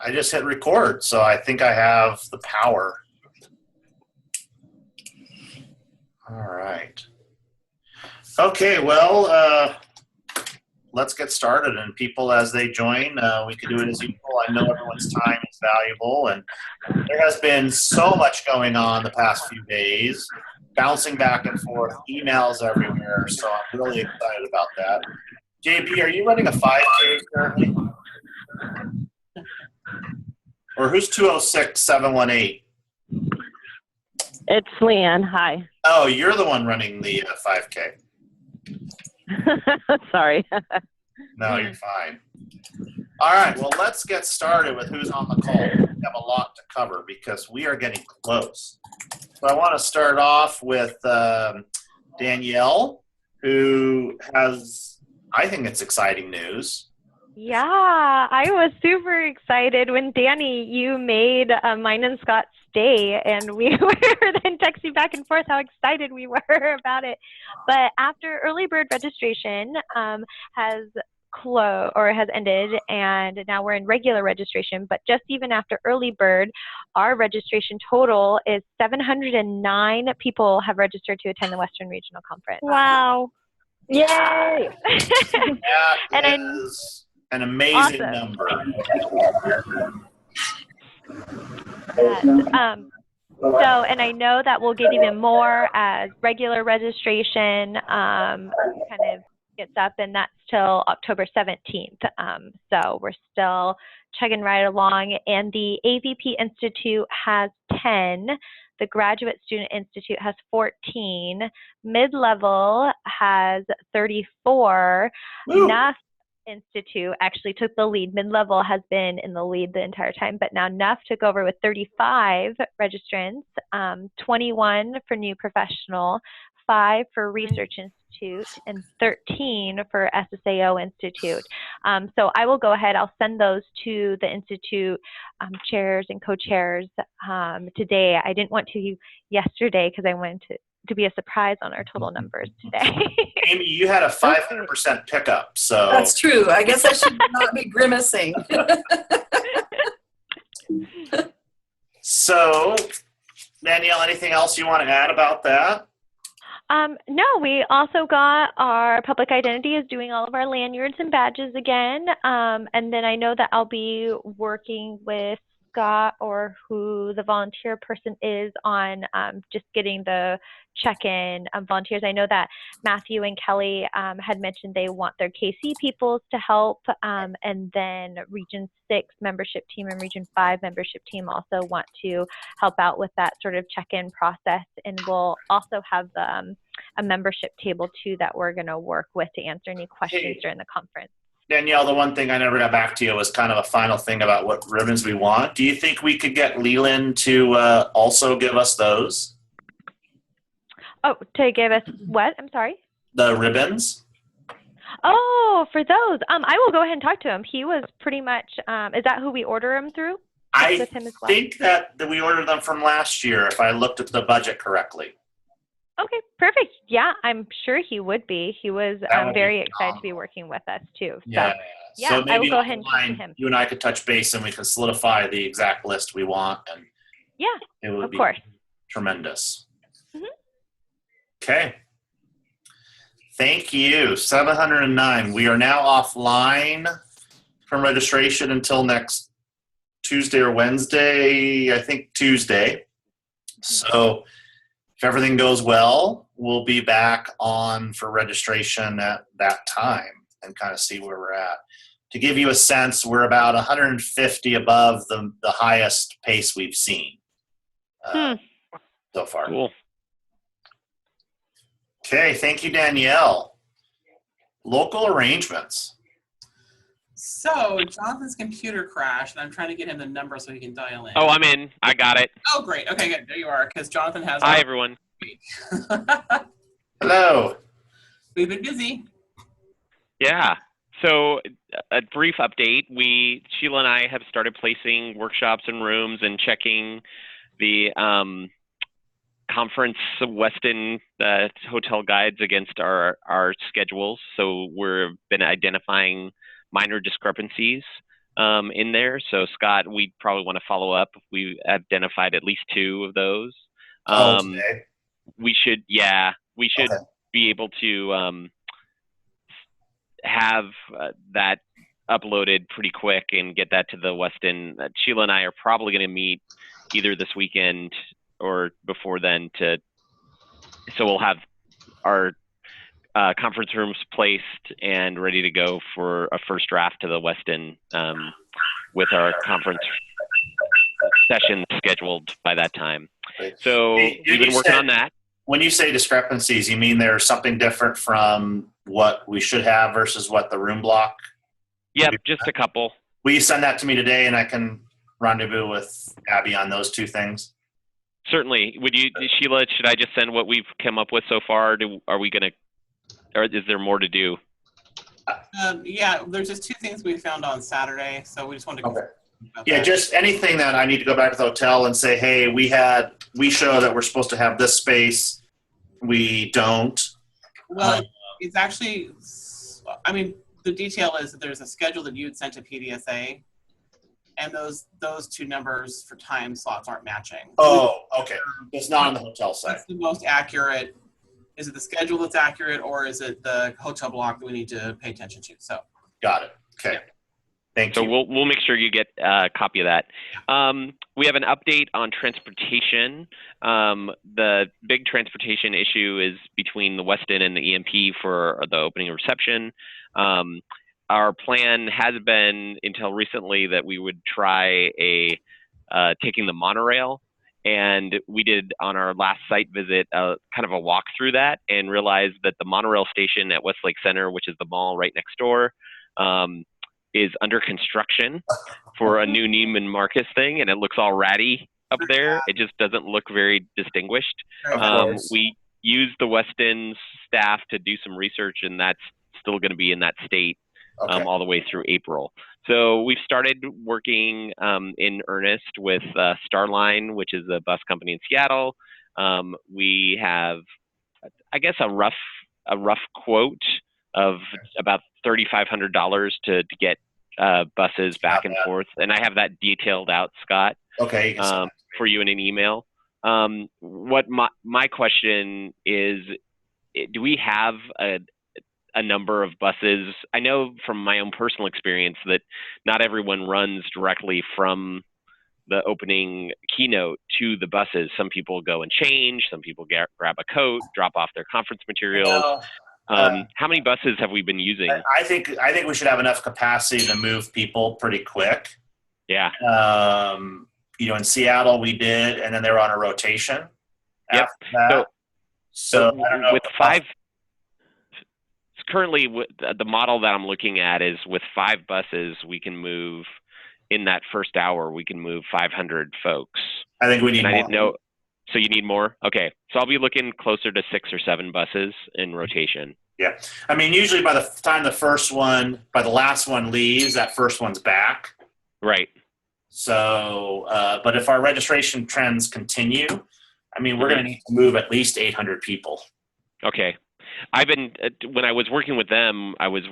I just hit record, so I think I have the power. All right. Okay, well, let's get started. And people, as they join, we can do it as usual. I know everyone's time is valuable, and there has been so much going on the past few days, bouncing back and forth, emails everywhere, so I'm really excited about that. JB, are you running a 5K currently? Or who's 206-718? It's Leanne. Hi. Oh, you're the one running the 5K. Sorry. No, you're fine. All right, well, let's get started with who's on the call. We have a lot to cover because we are getting close. So I want to start off with Danielle, who has, I think it's exciting news. Yeah, I was super excited when Danny, you made mine and Scott's day, and we were then texting back and forth how excited we were about it. But after early bird registration has ended, and now we're in regular registration, but just even after early bird, our registration total is 709 people have registered to attend the Western Regional Conference. Wow. Yay! That is an amazing number. So, and I know that we'll get even more as regular registration kind of gets up, and that's till October 17th. So we're still chugging right along, and the AVP Institute has 10. The Graduate Student Institute has 14. Mid-level has 34. NASPA Institute actually took the lead. Mid-level has been in the lead the entire time, but now NUF took over with 35 registrants, 21 for new professional, 5 for Research Institute, and 13 for SSAO Institute. So I will go ahead, I'll send those to the Institute chairs and co-chairs today. I didn't want to yesterday because I wanted to be a surprise on our total numbers today. Amy, you had a 500% pickup, so. That's true. I guess I should not be grimacing. So, Danielle, anything else you want to add about that? No, we also got our public identity is doing all of our lanyards and badges again. And then I know that I'll be working with Scott or who the volunteer person is on just getting the check-in volunteers. I know that Matthew and Kelly had mentioned they want their KC peoples to help, and then Region 6 membership team and Region 5 membership team also want to help out with that sort of check-in process, and we'll also have a membership table too that we're going to work with to answer any questions during the conference. Danielle, the one thing I never got back to you was kind of a final thing about what ribbons we want. Do you think we could get Leland to also give us those? Oh, to give us what? I'm sorry? The ribbons. Oh, for those. I will go ahead and talk to him. He was pretty much, is that who we order him through? I think that we ordered them from last year, if I looked at the budget correctly. Okay, perfect. Yeah, I'm sure he would be. He was very excited to be working with us too. So, yeah, so maybe I will go ahead and talk to him. You and I could touch base and we can solidify the exact list we want. And yeah, it would be tremendous. Mm-hmm. Okay. Thank you. 709. We are now offline from registration until next Tuesday or Wednesday. I think Tuesday. So if everything goes well, we'll be back on for registration at that time and kind of see where we're at. To give you a sense, we're about 150 above the highest pace we've seen so far. Cool. Okay, thank you, Danielle. Local arrangements. So Jonathan's computer crashed, and I'm trying to get him the number so he can dial in. Oh, I'm in. I got it. Oh, great. Okay, good. There you are, because Jonathan has... Hi, everyone. Hello. We've been busy. Yeah. So a brief update. Sheila and I have started placing workshops and rooms and checking the conference Westin hotel guides against our schedules. So we've been identifying minor discrepancies in there. So Scott, we probably want to follow up. We identified at least 2 of those. Okay. We should Okay. be able to have that uploaded pretty quick and get that to the Weston. Sheila and I are probably going to meet either this weekend or before then so we'll have our conference rooms placed and ready to go for a first draft to the Weston with our conference session scheduled by that time. So we've been working on that. When you say discrepancies, you mean there's something different from what we should have versus what the room block? Yep, just a couple. Will you send that to me today and I can rendezvous with Abby on those 2 things? Certainly. Would you, Sheila, should I just send what we've come up with so far? Are we going to, or is there more to do? Yeah, there's just 2 things we found on Saturday, so we just wanted to. Okay. Yeah, just anything that I need to go back to the hotel and say, hey, we show that we're supposed to have this space. We don't. Well, it's actually, I mean, the detail is that there's a schedule that you had sent to PDSA, and those 2 numbers for time slots aren't matching. Oh, okay. It's not on the hotel site. What's the most accurate? Is it the schedule that's accurate, or is it the hotel block that we need to pay attention to? So. Got it. Okay. Yeah. Thank So you. we'll make sure you get a copy of that. We have an update on transportation. The big transportation issue is between the Westin and the EMP for the opening reception. Our plan has been until recently that we would try taking the monorail, and we did on our last site visit kind of a walk through that and realized that the monorail station at Westlake Center, which is the mall right next door, is under construction for a new Neiman Marcus thing, and it looks all ratty up there. It just doesn't look very distinguished. We used the Westin staff to do some research, and that's still going to be in that state all the way through April. So we've started working in earnest with Starline, which is a bus company in Seattle. We have, I guess, a rough quote of about $3,500 to get buses back and forth, and I have that detailed out, Scott. Okay. For you in an email. What my question is, do we have a number of buses? I know from my own personal experience that not everyone runs directly from the opening keynote to the buses. Some people go and change. Some people grab a coat, drop off their conference materials. How many buses have we been using? I think we should have enough capacity to move people pretty quick. Yeah. In Seattle we did, and then they were on a rotation. Yep. After that. So I don't know. With 5, currently the model that I'm looking at is with 5 buses, we can move in that first hour. We can move 500 folks. I think we need more. I didn't know. So you need more? Okay. So I'll be looking closer to 6 or 7 buses in rotation. Yeah. I mean, usually by the time by the last one leaves, that first one's back. Right. So, but if our registration trends continue, I mean, we're going to need to move at least 800 people. Okay. When I was working with them, I was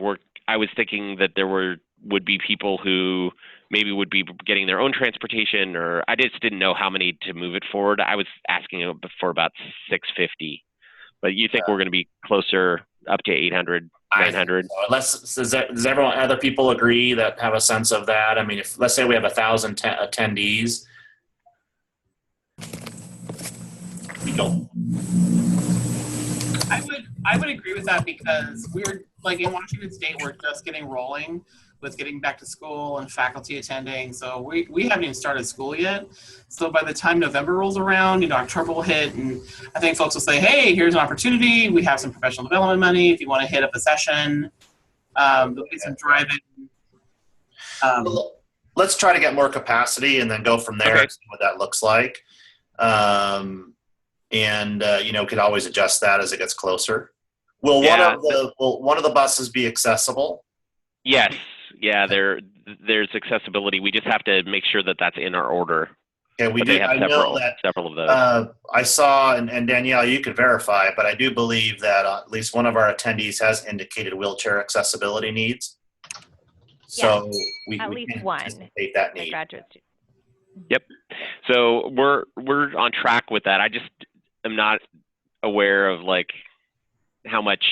thinking that there would be people who maybe would be getting their own transportation, or I just didn't know how many to move it forward. I was asking for about 650, but you think we're going to be closer up to 800, 900? Does other people agree that have a sense of that? I mean, if let's say we have 1,000 attendees, we don't. I would agree with that, because we're like in Washington State, we're just getting rolling with getting back to school and faculty attending. So we haven't even started school yet. So by the time November rolls around, October will hit, and I think folks will say, hey, here's an opportunity. We have some professional development money. If you want to hit up a session, there'll be some driving. Let's try to get more capacity and then go from there and see what that looks like. Could always adjust that as it gets closer. Will one of the buses be accessible? Yes. Yeah, there's accessibility. We just have to make sure that that's in our order. Okay, we but do. they have several of those. I saw, and Danielle, you could verify, but I do believe that at least one of our attendees has indicated wheelchair accessibility needs. So we At least can one. anticipate that My need. graduate student. So we're on track with that. I just am not aware of like how much,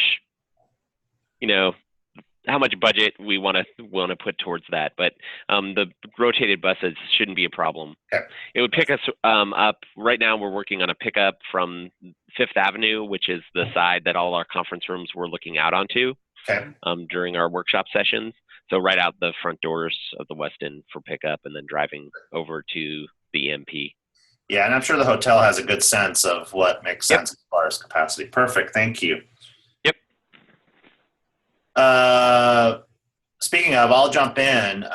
how much budget we want to put towards that. But the rotated buses shouldn't be a problem. Okay. It would pick us up. Right now, we're working on a pickup from Fifth Avenue, which is the side that all our conference rooms were looking out onto Okay. during our workshop sessions. So right out the front doors of the West End for pickup, and then driving over to the EMP. Yeah, and I'm sure the hotel has a good sense of what makes sense as far as capacity. Perfect. Thank you. Yep. Speaking of, I'll jump in.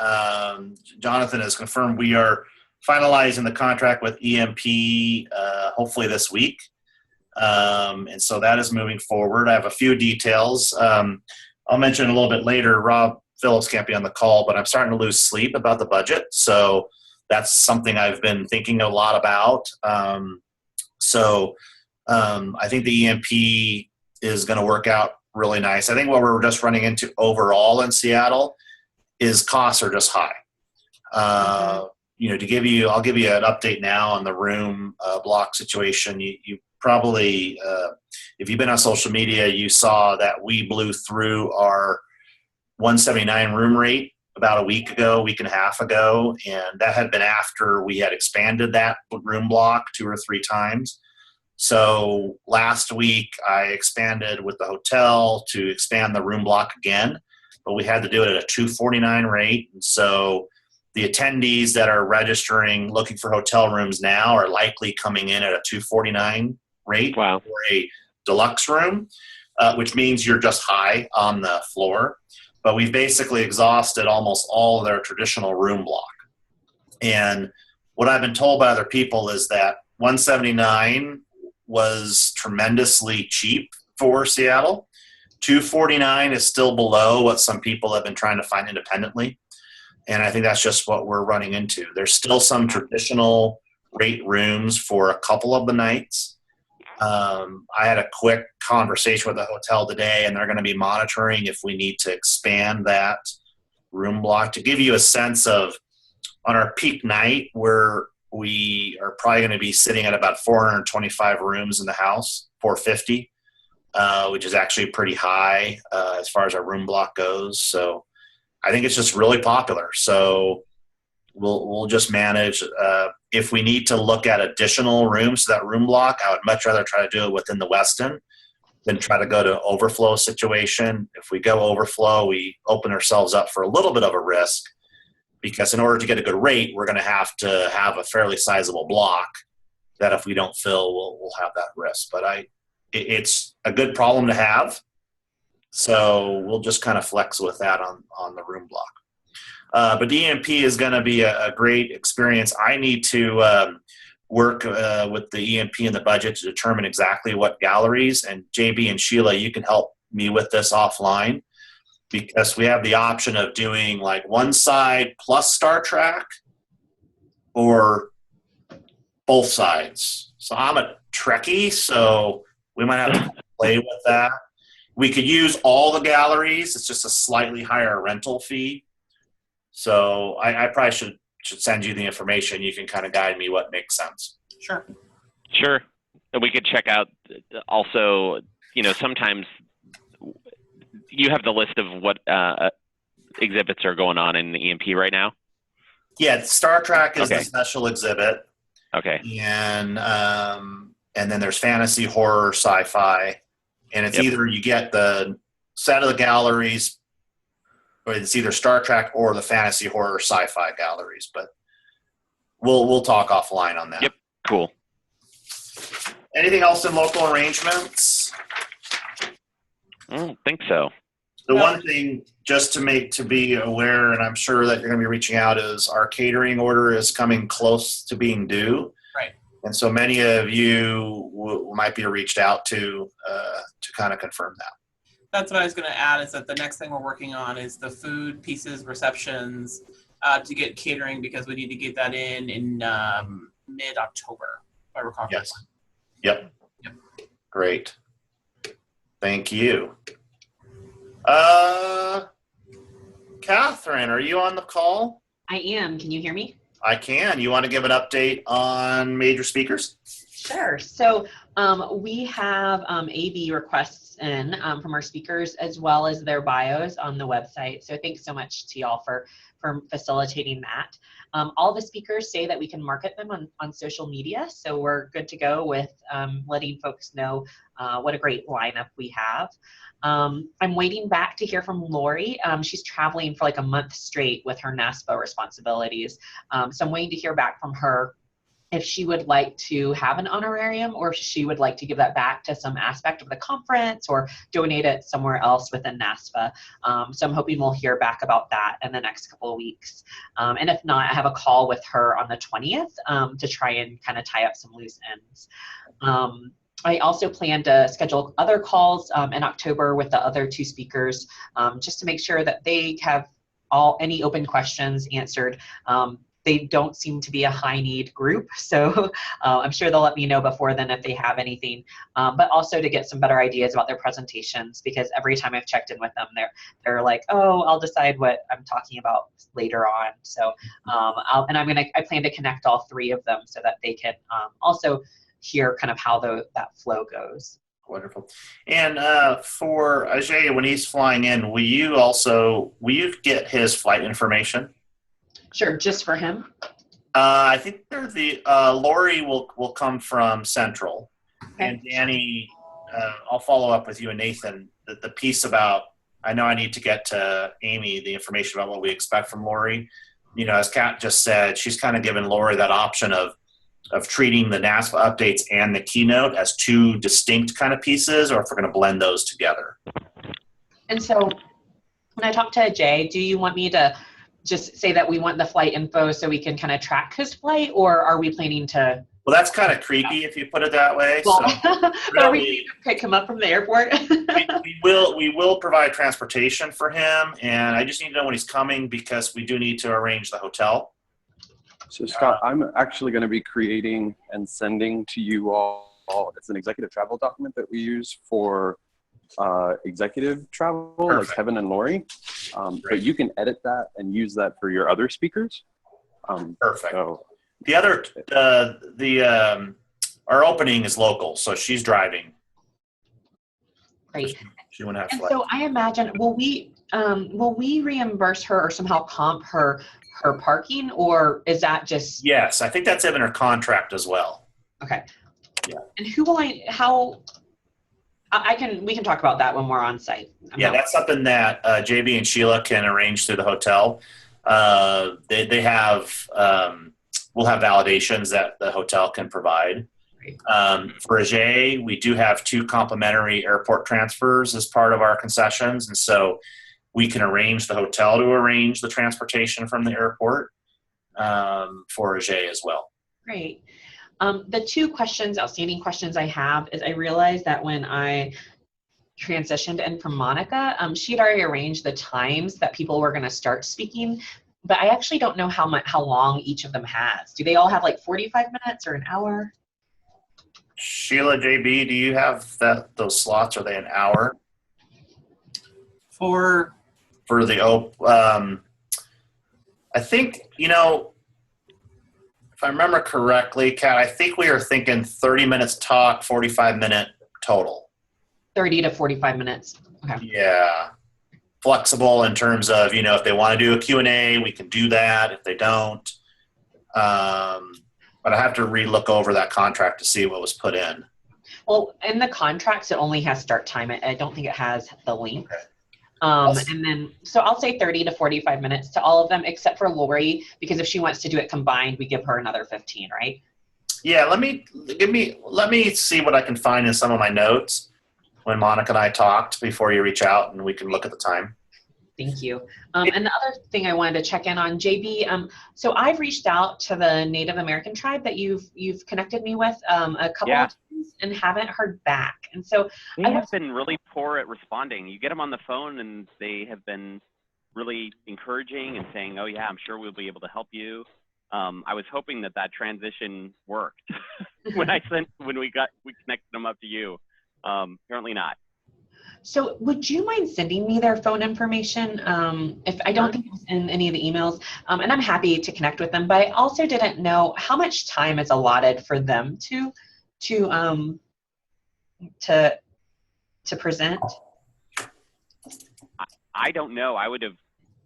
Jonathan has confirmed we are finalizing the contract with EMP hopefully this week. And so that is moving forward. I have a few details. I'll mention a little bit later. Rob Phillips can't be on the call, but I'm starting to lose sleep about the budget. So that's something I've been thinking a lot about. I think the EMP is going to work out really nice. I think what we're just running into overall in Seattle is costs are just high. I'll give you an update now on the room block situation. You probably, if you've been on social media, you saw that we blew through our 179 room rate about a week and a half ago, and that had been after we had expanded that room block 2 or 3 times. So last week I expanded with the hotel to expand the room block again, but we had to do it at a 249 rate. And so the attendees that are registering looking for hotel rooms now are likely coming in at a 249 rate. Wow. For a deluxe room, which means you're just high on the floor. But we've basically exhausted almost all of their traditional room block. And what I've been told by other people is that 179 was tremendously cheap for Seattle. 249 is still below what some people have been trying to find independently. And I think that's just what we're running into. There's still some traditional rate rooms for a couple of the nights. I had a quick conversation with the hotel today, and they're going to be monitoring if we need to expand that room block. To give you a sense of, on our peak night, where we are probably going to be sitting at about 425 rooms in the house, 450, which is actually pretty high as far as our room block goes. So I think it's just really popular. So we'll just manage. If we need to look at additional rooms to that room block, I would much rather try to do it within the Westin than try to go to overflow situation. If we go overflow, we open ourselves up for a little bit of a risk, because in order to get a good rate, we're going to have a fairly sizable block that if we don't fill, we'll have that risk. But it's a good problem to have. So we'll just kind of flex with that on the room block. But EMP is going to be a great experience. I need to work with the EMP and the budget to determine exactly what galleries, and JB and Sheila, you can help me with this offline, because we have the option of doing like one side plus Star Trek or both sides. So I'm a Trekkie, so we might have to play with that. We could use all the galleries. It's just a slightly higher rental fee. So I probably should send you the information. You can kind of guide me what makes sense. Sure. Sure. And we could check out also, sometimes you have the list of what exhibits are going on in the EMP right now? Yeah, Star Trek is Okay. the special exhibit. Okay. And then there's fantasy, horror, sci-fi. And it's either you get the set of the galleries, or it's either Star Trek or the fantasy, horror, sci-fi galleries. But we'll talk offline on that. Yep. Cool. Anything else in local arrangements? I don't think so. The one thing just to be aware, and I'm sure that you're going to be reaching out, is our catering order is coming close to being due. Right. And so many of you might be reached out to kind of confirm that. That's what I was going to add, is that the next thing we're working on is the food pieces, receptions, to get catering, because we need to get that in mid-October, if I recall. Yes. Yep. Great. Thank you. Catherine, are you on the call? I am. Can you hear me? I can. You want to give an update on major speakers? Sure. So we have AV requests in from our speakers as well as their bios on the website. So thanks so much to y'all for facilitating that. All the speakers say that we can market them on social media. So we're good to go with letting folks know what a great lineup we have. I'm waiting back to hear from Lori. She's traveling for like a month straight with her NASPA responsibilities. So I'm waiting to hear back from her if she would like to have an honorarium or if she would like to give that back to some aspect of the conference or donate it somewhere else within NASPA. So I'm hoping we'll hear back about that in the next couple of weeks. And if not, I have a call with her on the 20th to try and kind of tie up some loose ends. I also plan to schedule other calls in October with the other two speakers just to make sure that they have any open questions answered. They don't seem to be a high need group, so I'm sure they'll let me know before then if they have anything, but also to get some better ideas about their presentations, because every time I've checked in with them, they're like, oh, I'll decide what I'm talking about later on. So I plan to connect all three of them so that they can also hear kind of how that flow goes. Wonderful. And for Ajay, when he's flying in, will you get his flight information? Sure, just for him. I think Lori will come from Central, Okay. and Danny, I'll follow up with you and Nathan. The piece about, I know I need to get to Amy the information about what we expect from Lori. You know, as Kat just said, she's kind of given Lori that option of treating the NASPA updates and the keynote as two distinct kind of pieces, or if we're going to blend those together. And so when I talk to Ajay, do you want me to just say that we want the flight info so we can kind of track his flight, or are we planning to? Well, that's kind of creepy if you put it that way. Well, So really, are we planning to pick him up from the airport? we will provide transportation for him, and I just need to know when he's coming because we do need to arrange the hotel. So Scott, I'm actually going to be creating and sending to you all, it's an executive travel document that we use for executive travel, Perfect. like Kevin and Lori. But you can edit that and use that for your other speakers. Perfect. So, The other, our opening is local, so she's driving. Great. She wouldn't have And flight. so I imagine, will we reimburse her or somehow comp her parking, or is that just? Yes, I think that's in her contract as well. Okay. Yeah. And we can talk about that when we're on site. That's something that JB and Sheila can arrange through the hotel. They have, we'll have validations that the hotel can provide. For Ajay, we do have 2 complimentary airport transfers as part of our concessions, and so we can arrange the hotel to arrange the transportation from the airport for Ajay as well. Great. The 2 outstanding questions I have is, I realized that when I transitioned in from Monica, she'd already arranged the times that people were going to start speaking, but I actually don't know how long each of them has. Do they all have like 45 minutes or an hour? Sheila, JB, do you have those slots? Are they an hour? For the I think, if I remember correctly, Kat, I think we are thinking 30 minutes talk, 45-minute total. 30 to 45 minutes. Okay. Yeah. Flexible in terms of, if they want to do a Q&A, we can do that. If they don't. But I have to re-look over that contract to see what was put in. Well, in the contracts, it only has start time. I don't think it has the length. Okay. And then, so I'll say 30 to 45 minutes to all of them, except for Lori, because if she wants to do it combined, we give her another 15, right? Yeah, let me see what I can find in some of my notes when Monica and I talked before you reach out, and we can look at the time. Thank you. And the other thing I wanted to check in on, JB, so I've reached out to the Native American tribe that you've connected me with a couple of times and haven't heard back. And so they have been really poor at responding. You get them on the phone and they have been really encouraging and saying, oh yeah, I'm sure we'll be able to help you. I was hoping that transition worked when we connected them up to you. Apparently not. So would you mind sending me their phone information? If I don't think it's in any of the emails, and I'm happy to connect with them, but I also didn't know how much time is allotted for them to present. I don't know. I would have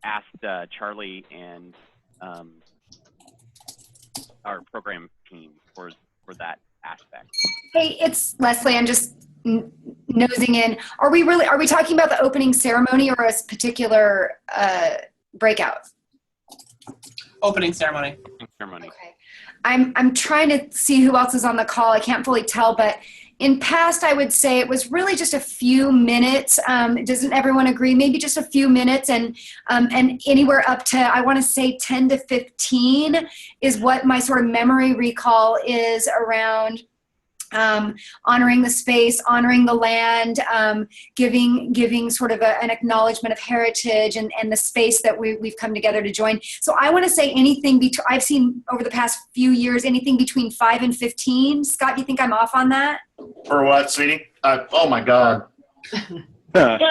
asked Charlie and our program team for that aspect. Hey, it's Leslie. I'm just nosing in. Are we talking about the opening ceremony or a particular breakout? Opening ceremony. Ceremony. Okay. I'm trying to see who else is on the call. I can't fully tell, but in past, I would say it was really just a few minutes. Doesn't everyone agree? Maybe just a few minutes, and anywhere up to, I want to say 10 to 15 is what my sort of memory recall is around honoring the space, honoring the land, giving sort of an acknowledgement of heritage and the space that we've come together to join. So I want to say anything between, I've seen over the past few years, anything between 5 and 15. Scott, do you think I'm off on that? For what, sweetie? Oh my God. Leslie,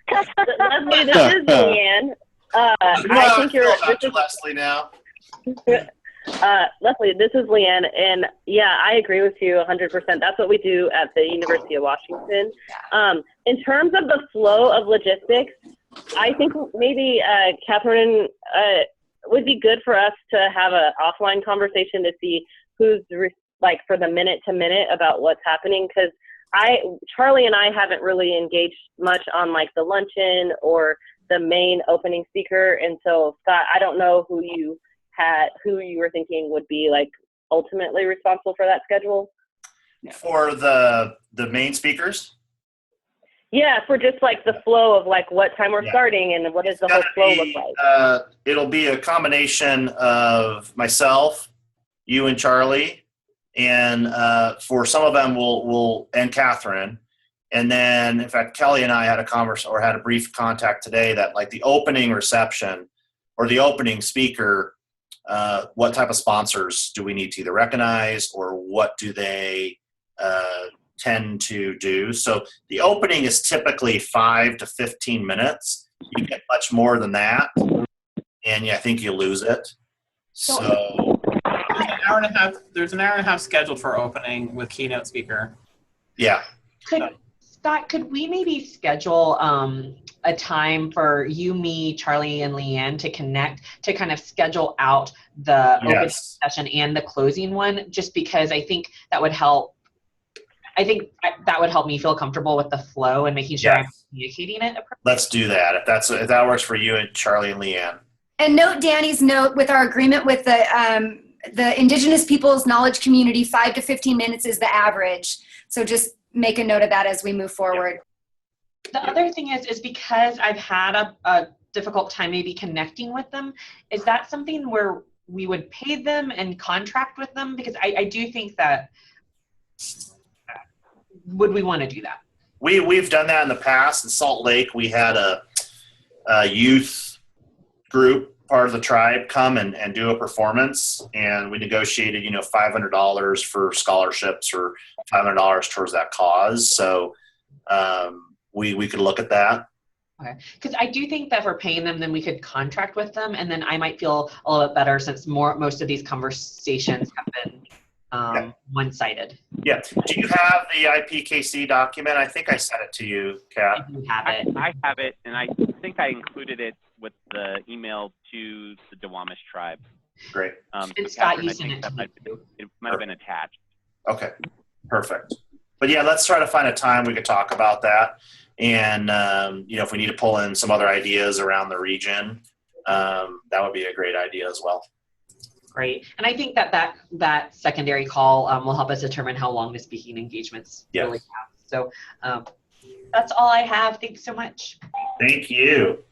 this is Leanne. I think you're. This is Leslie now. Leslie, this is Leanne, and yeah, I agree with you 100%. That's what we do at the University of Washington. In terms of the flow of logistics, I think maybe Catherine would be good for us to have an offline conversation to see who's like for the minute to minute about what's happening, because Charlie and I haven't really engaged much on like the luncheon or the main opening speaker, and so Scott, I don't know who you were thinking would be like ultimately responsible for that schedule. For the main speakers? Yeah, for just like the flow of like what time we're starting and what does the whole flow look like. It'll be a combination of myself, you and Charlie, and for some of them we'll and Catherine. And then in fact Kelly and I had had a brief contact today that like the opening reception or the opening speaker, what type of sponsors do we need to either recognize or what do they tend to do? So the opening is typically 5 to 15 minutes. You get much more than that, and I think you lose it. So there's an hour and a half scheduled for opening with keynote speaker. Yeah. Scott, could we maybe schedule a time for you, me, Charlie, and Leanne to connect to kind of schedule out the opening session and the closing one, just because I think that would help. I think that would help me feel comfortable with the flow and making sure I'm communicating it appropriately. Let's do that. If that works for you and Charlie and Leanne. And note Danny's note with our agreement with the Indigenous Peoples Knowledge Community, 5 to 15 minutes is the average. So just make a note of that as we move forward. The other thing is because I've had a difficult time maybe connecting with them, is that something where we would pay them and contract with them? Because I do think that, would we want to do that? We've done that in the past. In Salt Lake, we had a youth group, part of the tribe, come and do a performance, and we negotiated, $500 for scholarships or $500 towards that cause. So we could look at that. Okay, because I do think that if we're paying them, then we could contract with them, and then I might feel a little bit better since most of these conversations have been one-sided. Yeah. Do you have the IPKC document? I think I sent it to you, Kat. I do have it. I have it, and I think I included it with the email to the Duwamish tribe. Great. And Scott, you sent it to me. It might have been attached. Okay, perfect. But yeah, let's try to find a time we could talk about that. And, if we need to pull in some other ideas around the region, that would be a great idea as well. Great. And I think that secondary call will help us determine how long the speaking engagements really have. So that's all I have. Thanks so much. Thank you.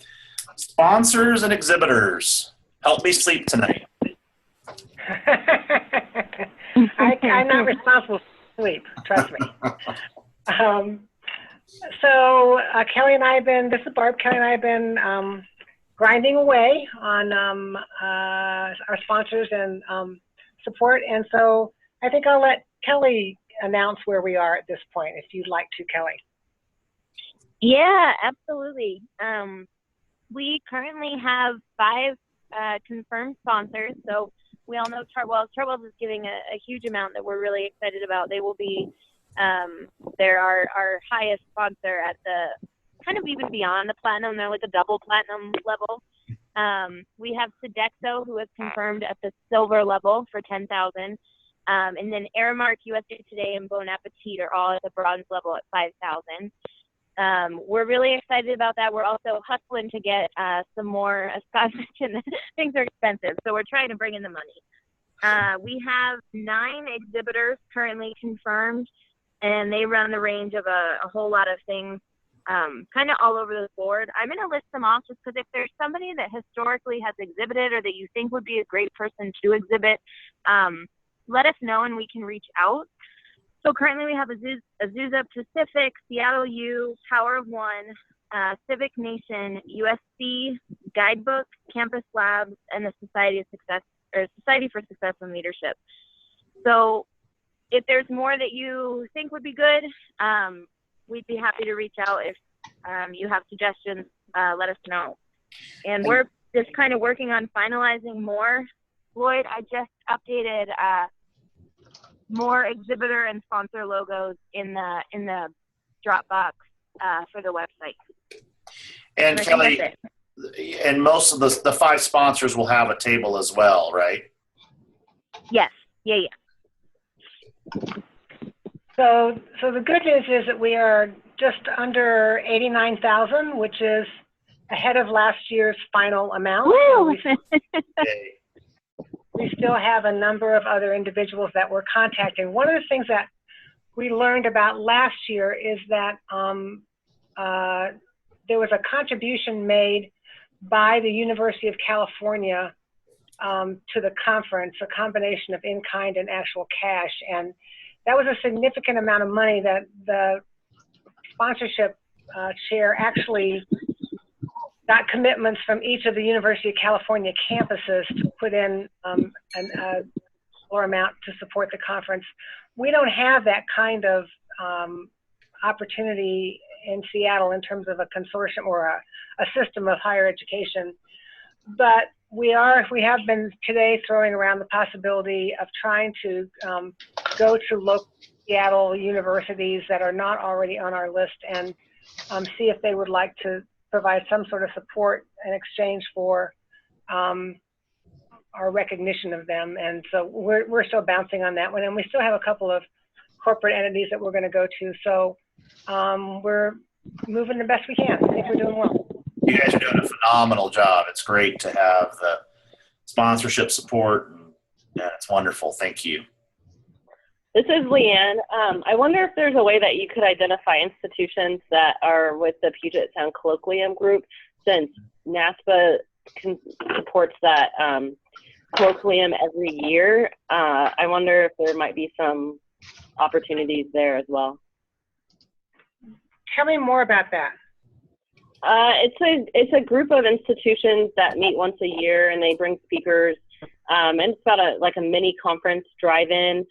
Sponsors and exhibitors, help me sleep tonight. I'm not responsible for sleep, trust me. So Kelly and I have been, this is Barb, Kelly and I have been grinding away on our sponsors and support. And so I think I'll let Kelly announce where we are at this point, if you'd like to, Kelly. Yeah, absolutely. We currently have 5 confirmed sponsors. So we all know Chartwells. Chartwells is giving a huge amount that we're really excited about. They will be, they're our highest sponsor at the kind of even beyond the platinum. They're like a double platinum level. We have Sodexo, who is confirmed at the silver level for 10,000. And then Aramark, USA Today, and Bon Appetit are all at the bronze level at 5,000. We're really excited about that. We're also hustling to get some more, as Scott mentioned, things are expensive, so we're trying to bring in the money. We have 9 exhibitors currently confirmed, and they run the range of a whole lot of things, kind of all over the board. I'm going to list them off just because if there's somebody that historically has exhibited or that you think would be a great person to exhibit, let us know and we can reach out. So currently we have Azusa Pacific, Seattle U, Power of One, Civic Nation, USC, Guidebook, Campus Labs, and the Society for Success and Leadership. So if there's more that you think would be good, we'd be happy to reach out. If you have suggestions, let us know. And we're just kind of working on finalizing more. Lloyd, I just updated more exhibitor and sponsor logos in the Dropbox for the website. And Kelly, and most of the 5 sponsors will have a table as well, right? Yes. Yeah. So the good news is that we are just under 89,000, which is ahead of last year's final amount. Woo! We still have a number of other individuals that we're contacting. One of the things that we learned about last year is that there was a contribution made by the University of California to the conference, a combination of in-kind and actual cash. And that was a significant amount of money that the sponsorship chair actually got commitments from each of the University of California campuses to put in a lower amount to support the conference. We don't have that kind of opportunity in Seattle in terms of a consortium or a system of higher education. But we have been today throwing around the possibility of trying to go to local Seattle universities that are not already on our list and see if they would like to provide some sort of support in exchange for our recognition of them. And so we're still bouncing on that one. And we still have a couple of corporate entities that we're going to go to. So we're moving the best we can. I think we're doing well. You guys are doing a phenomenal job. It's great to have the sponsorship support. And it's wonderful. Thank you. This is Leanne. I wonder if there's a way that you could identify institutions that are with the Puget Sound Colloquium group, since NASPA supports that colloquium every year. I wonder if there might be some opportunities there as well. Tell me more about that. It's a group of institutions that meet once a year, and they bring speakers, and it's about a mini conference drive-in.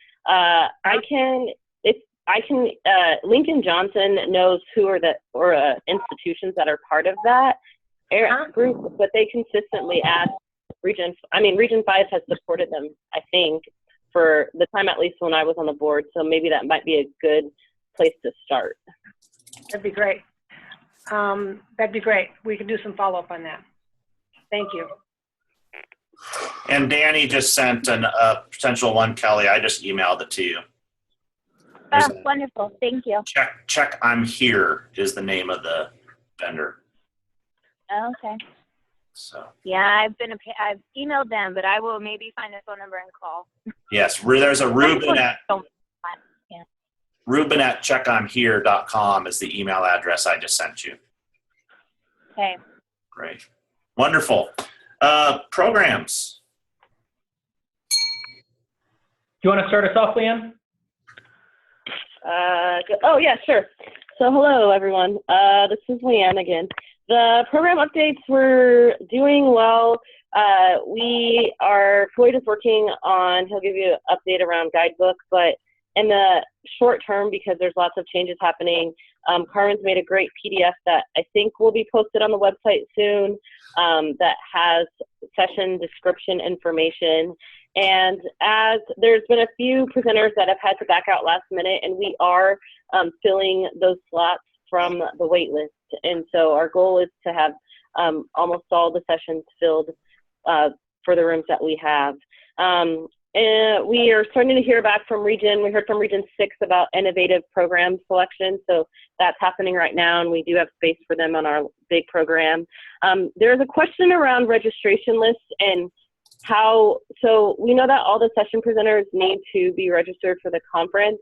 Lincoln Johnson knows who are the institutions that are part of that group, but they consistently ask Region 5 has supported them, I think, for the time at least when I was on the board. So maybe that might be a good place to start. That'd be great. That'd be great. We can do some follow-up on that. Thank you. And Danny just sent a potential one, Kelly. I just emailed it to you. Wonderful. Thank you. Check I'm Here is the name of the vendor. Okay. So. Yeah, I've emailed them, but I will maybe find a phone number and call. Yes, there's a Ruben at checkimhere.com is the email address I just sent you. Okay. Great. Wonderful. Programs. Do you want to start us off, Leanne? Oh, yeah, sure. So hello, everyone. This is Leanne again. The program updates, we're doing well. Floyd is working on, he'll give you an update around Guidebook, but in the short term, because there's lots of changes happening, Carmen's made a great PDF that I think will be posted on the website soon, that has session description information. And as there's been a few presenters that have had to back out last minute, and we are filling those slots from the wait list. And so our goal is to have almost all the sessions filled for the rooms that we have. And we are starting to hear back from Region. We heard from Region 6 about innovative program selection. So that's happening right now, and we do have space for them on our big program. There's a question around registration lists and how, so we know that all the session presenters need to be registered for the conference.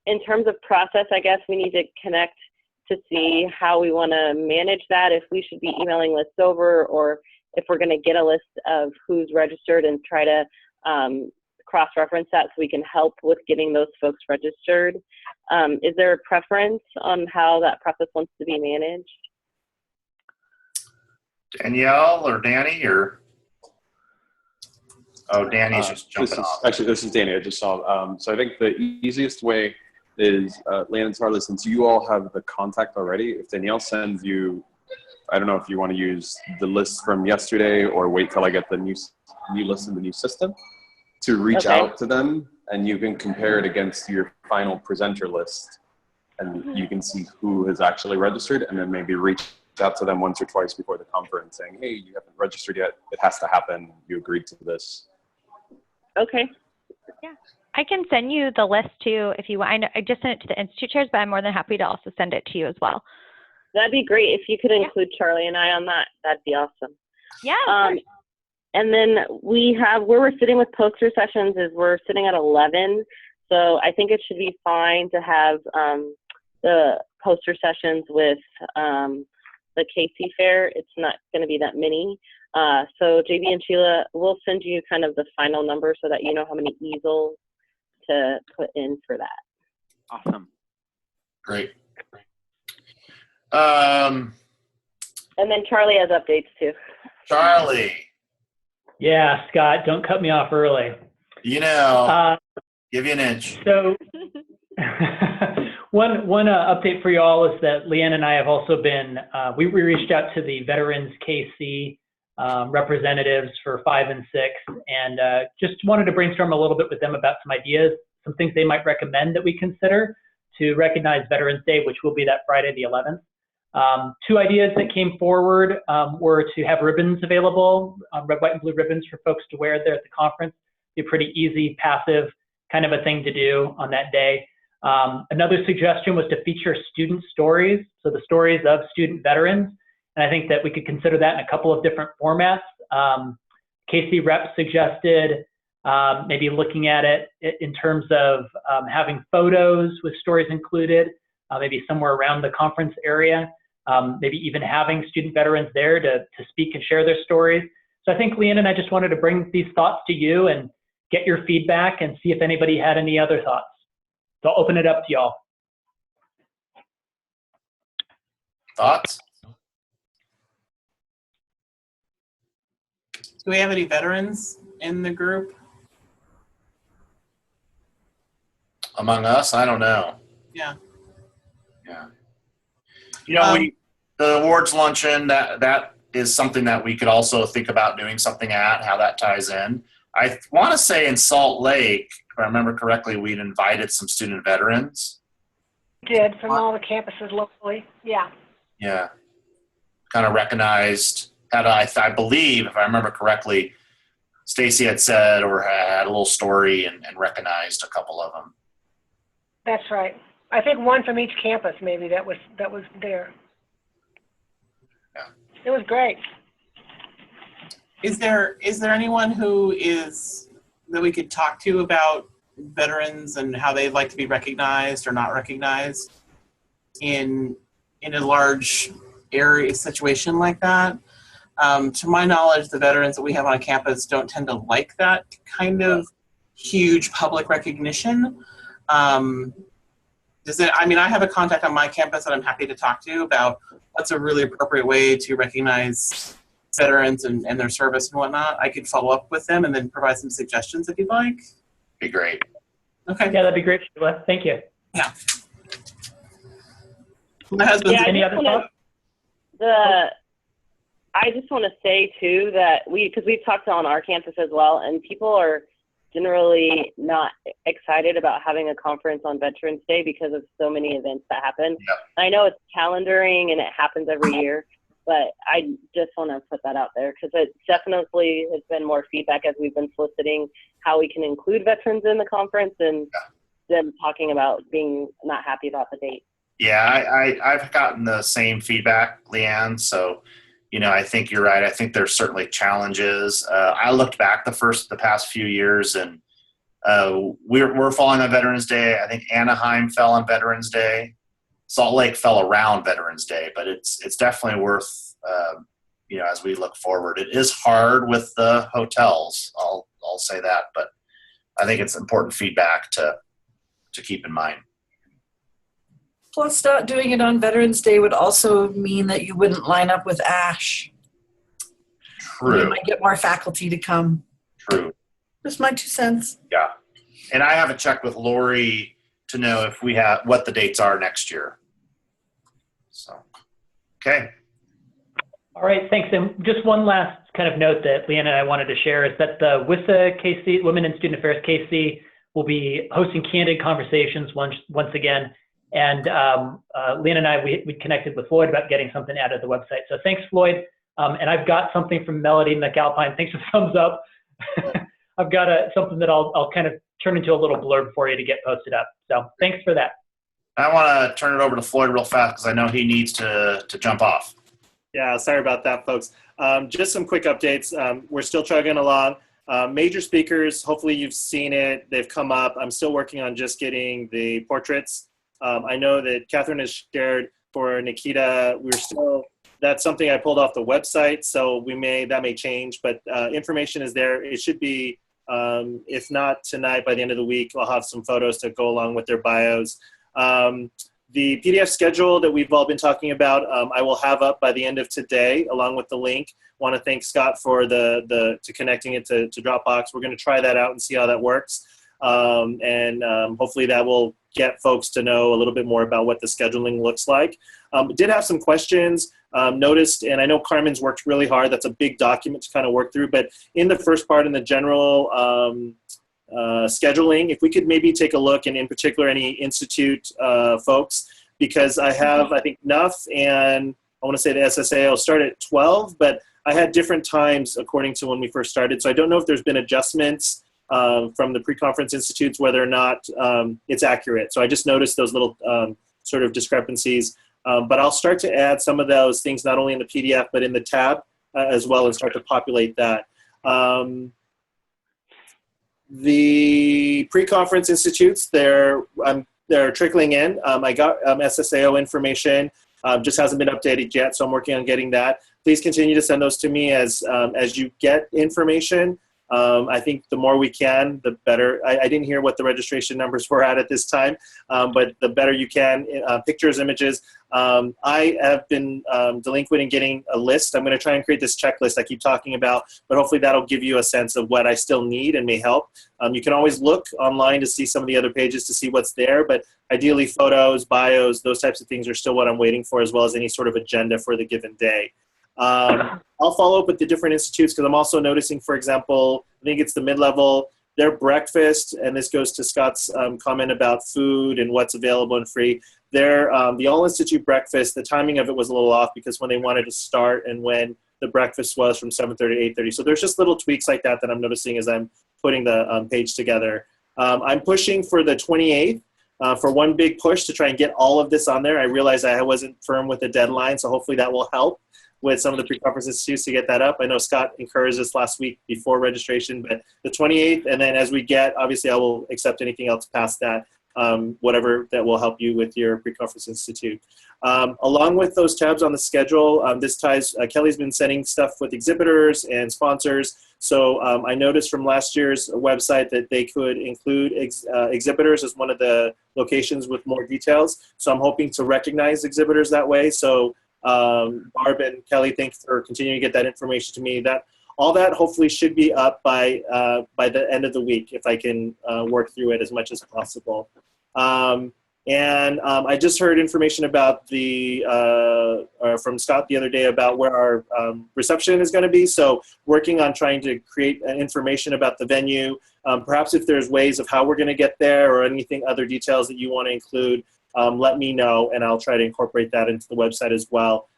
In terms of process, I guess we need to connect to see how we want to manage that, if we should be emailing lists over, or if we're going to get a list of who's registered and try to cross-reference that so we can help with getting those folks registered. Is there a preference on how that process wants to be managed? Danielle or Danny, or? Oh, Danny's just jumping off. Actually, this is Danny. I just saw. So I think the easiest way is, Leanne and Charlie, since you all have the contact already, if Danielle sends you, I don't know if you want to use the list from yesterday or wait till I get the new list in the new system, to reach out to them, and you can compare it against your final presenter list, and you can see who has actually registered, and then maybe reach out to them once or twice before the conference saying, hey, you haven't registered yet. It has to happen. You agreed to this. Okay. Yeah. I can send you the list too if you want. I just sent it to the Institute chairs, but I'm more than happy to also send it to you as well. That'd be great if you could include Charlie and I on that. That'd be awesome. Yeah. And then we have, where we're sitting with poster sessions is we're sitting at 11. So I think it should be fine to have the poster sessions with the KC Fair. It's not going to be that many. So JB and Sheila, we'll send you kind of the final number so that you know how many easels to put in for that. Awesome. Great. And then Charlie has updates too. Charlie. Yeah, Scott, don't cut me off early. You know, give you an inch. So one update for you all is that Leanne and I have also been, we reached out to the Veterans KC representatives for 5 and 6, and just wanted to brainstorm a little bit with them about some ideas, some things they might recommend that we consider to recognize Veterans Day, which will be that Friday the 11th. 2 ideas that came forward were to have ribbons available, red, white, and blue ribbons for folks to wear there at the conference. Be a pretty easy, passive kind of a thing to do on that day. Another suggestion was to feature student stories, so the stories of student veterans. And I think that we could consider that in a couple of different formats. KC Rep suggested maybe looking at it in terms of having photos with stories included, maybe somewhere around the conference area, maybe even having student veterans there to speak and share their stories. So I think Leanne and I just wanted to bring these thoughts to you and get your feedback and see if anybody had any other thoughts. So I'll open it up to y'all. Thoughts? Do we have any veterans in the group? Among us? I don't know. Yeah. Yeah. You know, the awards luncheon, that is something that we could also think about doing something at, how that ties in. I want to say in Salt Lake, if I remember correctly, we'd invited some student veterans. Did from all the campuses locally. Yeah. Yeah. Kind of recognized, I believe, if I remember correctly, Stacy had said or had a little story and recognized a couple of them. That's right. I think one from each campus maybe that was there. Yeah. It was great. Is there anyone who that we could talk to about veterans and how they'd like to be recognized or not recognized in a large area situation like that? To my knowledge, the veterans that we have on campus don't tend to like that kind of huge public recognition. I have a contact on my campus that I'm happy to talk to about what's a really appropriate way to recognize veterans and their service and whatnot. I could follow up with them and then provide some suggestions if you'd like. Be great. Okay. Yeah, that'd be great, Sheila. Thank you. Yeah. My husband. Yeah, Any other thoughts? I just want to say too that because we've talked on our campus as well, and people are generally not excited about having a conference on Veterans Day because of so many events that happen. Yep. I know it's calendaring and it happens every year, but I just want to put that out there because it definitely has been more feedback as we've been soliciting how we can include veterans in the conference and them talking about being not happy about the date. Yeah, I've gotten the same feedback, Leanne. So, I think you're right. I think there's certainly challenges. I looked back the past few years, and we're falling on Veterans Day. I think Anaheim fell on Veterans Day. Salt Lake fell around Veterans Day, but it's definitely worth as we look forward. It is hard with the hotels. I'll say that, but I think it's important feedback to keep in mind. Plus, not doing it on Veterans Day would also mean that you wouldn't line up with ASH. True. You might get more faculty to come. True. Just my 2 cents. Yeah. And I haven't checked with Lori to know if we have what the dates are next year. So, okay. All right, thanks. And just one last kind of note that Leanne and I wanted to share is that the WISA KC, Women in Student Affairs KC, will be hosting candid conversations once again. And Leanne and I, we connected with Floyd about getting something added to the website. So thanks, Floyd. And I've got something from Melody McAlpine. Thanks for the thumbs up. I've got something that I'll kind of turn into a little blurb for you to get posted up. So thanks for that. I want to turn it over to Floyd real fast because I know he needs to jump off. Yeah, sorry about that, folks. Just some quick updates. We're still chugging along. Major speakers, hopefully you've seen it. They've come up. I'm still working on just getting the portraits. I know that Catherine has shared for Nikita. That's something I pulled off the website, so that may change, but information is there. It should be, if not tonight, by the end of the week, I'll have some photos to go along with their bios. The PDF schedule that we've all been talking about, I will have up by the end of today, along with the link. Want to thank Scott for to connecting it to Dropbox. We're going to try that out and see how that works. Hopefully that will get folks to know a little bit more about what the scheduling looks like. Did have some questions, noticed, and I know Carmen's worked really hard. That's a big document to kind of work through, but in the first part, in the general scheduling, if we could maybe take a look, and in particular any institute folks, because I think NUF and I want to say the SSA will start at 12, but I had different times according to when we first started. So I don't know if there's been adjustments from the pre-conference institutes, whether or not it's accurate. So I just noticed those little sort of discrepancies. But I'll start to add some of those things, not only in the PDF, but in the tab as well, and start to populate that. The pre-conference institutes, they're trickling in. I got SSAO information, just hasn't been updated yet, so I'm working on getting that. Please continue to send those to me as you get information. I think the more we can, the better. I didn't hear what the registration numbers were at this time, but the better you can, pictures, images. I have been delinquent in getting a list. I'm going to try and create this checklist I keep talking about, but hopefully that'll give you a sense of what I still need and may help. You can always look online to see some of the other pages to see what's there, but ideally photos, bios, those types of things are still what I'm waiting for, as well as any sort of agenda for the given day. I'll follow up with the different institutes because I'm also noticing, for example, I think it's the mid-level, their breakfast, and this goes to Scott's comment about food and what's available and free. The All-Institute breakfast, the timing of it was a little off because when they wanted to start and when the breakfast was from 7:30 to 8:30. So there's just little tweaks like that I'm noticing as I'm putting the page together. I'm pushing for the 28th. For one big push to try and get all of this on there. I realized I wasn't firm with the deadline, so hopefully that will help with some of the pre-conference institutes to get that up. I know Scott encouraged us last week before registration, but the 28th, and then as we get, obviously I will accept anything else past that, whatever that will help you with your pre-conference institute. Along with those tabs on the schedule, this ties, Kelly's been sending stuff with exhibitors and sponsors. So I noticed from last year's website that they could include exhibitors as one of the locations with more details. So I'm hoping to recognize exhibitors that way. So Barb and Kelly, thanks for continuing to get that information to me. That all that hopefully should be up by the end of the week if I can work through it as much as possible. I just heard information about from Scott the other day about where our reception is going to be. So working on trying to create information about the venue. Perhaps if there's ways of how we're going to get there or anything, other details that you want to include, let me know and I'll try to incorporate that into the website as well.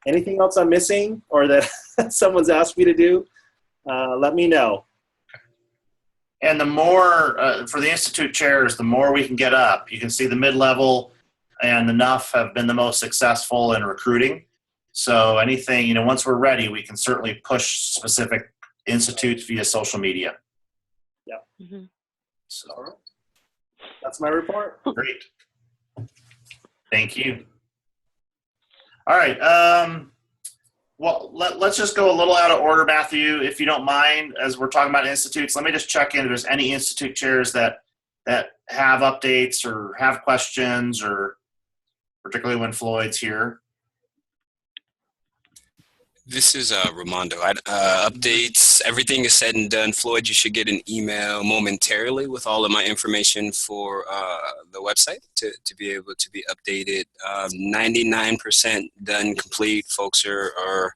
Anything else I'm missing or that someone's asked me to do, let me know. And the more, for the Institute chairs, the more we can get up. You can see the mid-level and the NUF have been the most successful in recruiting. So anything, once we're ready, we can certainly push specific institutes via social media. Yeah. Mm-hmm. So that's my report. Great. Thank you. All right. Well, let's just go a little out of order, Matthew, if you don't mind, as we're talking about institutes. Let me just check in if there's any institute chairs that have updates or have questions, or particularly when Floyd's here. This is Ramondo. Updates, everything is said and done. Floyd, you should get an email momentarily with all of my information for the website to be able to be updated. 99% done, complete. Folks are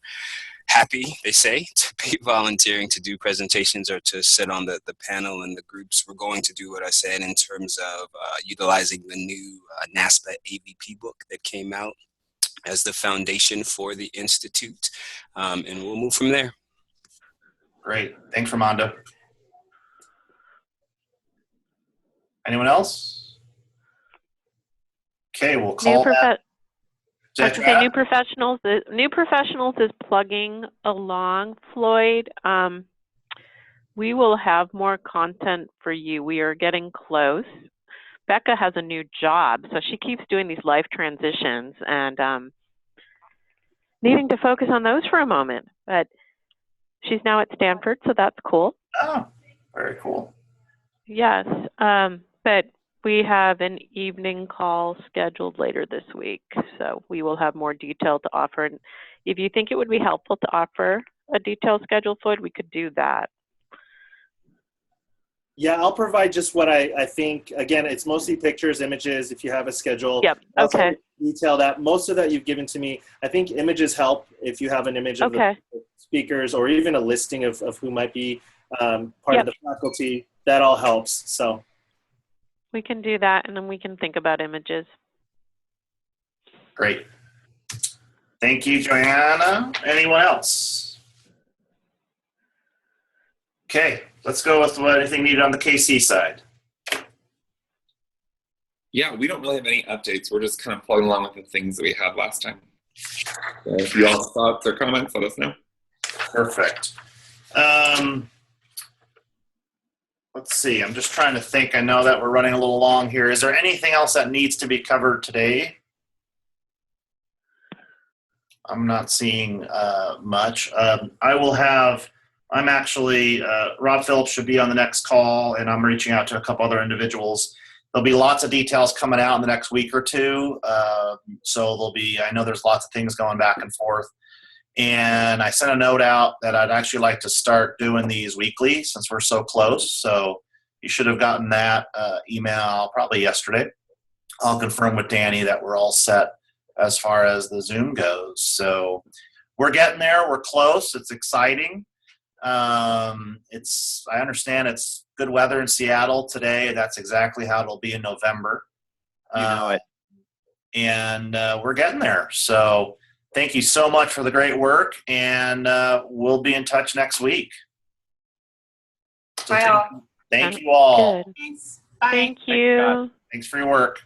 happy, they say, to be volunteering to do presentations or to sit on the panel and the groups. We're going to do what I said in terms of utilizing the new NASPA AVP book that came out as the foundation for the Institute, and we'll move from there. Great. Thanks, Ramondo. Anyone else? Okay, we'll call that. New professionals is plugging along, Floyd. We will have more content for you. We are getting close. Becca has a new job, so she keeps doing these life transitions and needing to focus on those for a moment. But she's now at Stanford, so that's cool. Oh, very cool. Yes, but we have an evening call scheduled later this week, so we will have more detail to offer. And if you think it would be helpful to offer a detailed schedule, Floyd, we could do that. Yeah, I'll provide just what I think. Again, it's mostly pictures, images, if you have a schedule. Yep, okay. Detail that. Most of that you've given to me. I think images help if you have an image of the speakers or even a listing of who might be part of the faculty. That all helps. So we can do that, and then we can think about images. Great. Thank you, Joanna. Anyone else? Okay, let's go with anything needed on the KC side. Yeah, we don't really have any updates. We're just kind of plugging along with the things that we had last time. So if you all have thoughts or comments, let us know. Perfect. Let's see. I'm just trying to think. I know that we're running a little long here. Is there anything else that needs to be covered today? I'm not seeing much. I'm actually, Rob Phillips should be on the next call, and I'm reaching out to a couple other individuals. There'll be lots of details coming out in the next week or two. So I know there's lots of things going back and forth. And I sent a note out that I'd actually like to start doing these weekly since we're so close. So you should have gotten that email probably yesterday. I'll confirm with Danny that we're all set as far as the Zoom goes. So we're getting there. We're close. It's exciting. I understand it's good weather in Seattle today. That's exactly how it'll be in November. You know it. And we're getting there. So thank you so much for the great work, and we'll be in touch next week. So Bye all. thank you all. Good. Thanks. Bye. Thank you. Thanks for your work.